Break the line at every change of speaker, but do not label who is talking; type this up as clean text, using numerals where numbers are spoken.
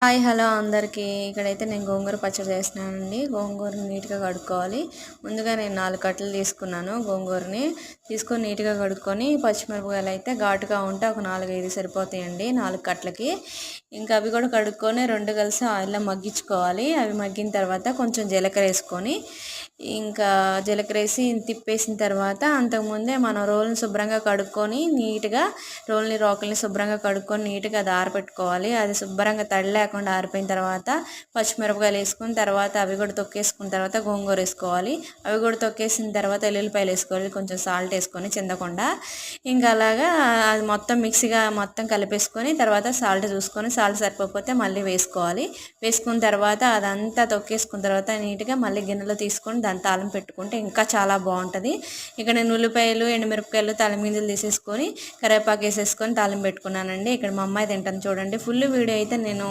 Hi hello అందరికీ. ఇక్కడైతే నేను గోంగూర పచ్చడి చేస్తున్నానండి. గోంగూరని నీట్గా కడుక్కోవాలి. ముందుగా నేను 4 కట్టలు తీసుకున్నాను. గోంగూరని తీసుకొని నీట్గా కడుక్కొని పచ్చిమిరపకాయలు అయితే ఘాటుగా ఉంటే ఒక 4, 5 సరిపోతాయండి 4 కట్టలకి. ఇంకా అవి కూడా కడుక్కొని 2 కలిసి ఆయిల్లో మగ్గించుకోవాలి. అవి మగ్గిన తర్వాత కొంచెం జీలకర్ర వేసుకొని ఇంకా జీలకర్ర వేసి తిప్పేసిన తర్వాత అంతకుముందే మనం రోల్ని శుభ్రంగా కడుక్కొని నీట్గా రోకల్ని శుభ్రంగా కడుక్కొని నీట్గా అది ఆరబెట్టుకోవాలి. అది శుభ్రంగా తడి లేకుండా ఆరిపోయిన తర్వాత పచ్చిమిరపకాయలు వేసుకుని తర్వాత అవి కూడా తొక్కేసుకున్న తర్వాత గోంగూర వేసుకోవాలి. అవి కూడా తొక్కేసిన తర్వాత ఎల్లుల్లిపాయలు వేసుకోవాలి. కొంచెం సాల్ట్ వేసుకొని చిందకుండా ఇంకా అలాగా అది మొత్తం మిక్సీగా మొత్తం కలిపేసుకొని తర్వాత సాల్ట్ చూసుకొని సాల్ట్ సరిపోతే మళ్ళీ వేసుకోవాలి. వేసుకున్న తర్వాత అదంతా తొక్కేసుకున్న తర్వాత నీట్గా మళ్ళీ గిన్నెలో తీసుకొని దాన్ని తాలింపు పెట్టుకుంటే ఇంకా చాలా బాగుంటుంది. ఇక్కడ నేను ఉల్లిపాయలు ఎండుమిరపకాయలు తాలింపు తీసేసుకొని కరివేపాకు వేసేసుకొని తాలింపు పెట్టుకున్నానండి. ఇక్కడ మా అమ్మాయి తింటాను చూడండి. ఫుల్ వీడియో అయితే నేను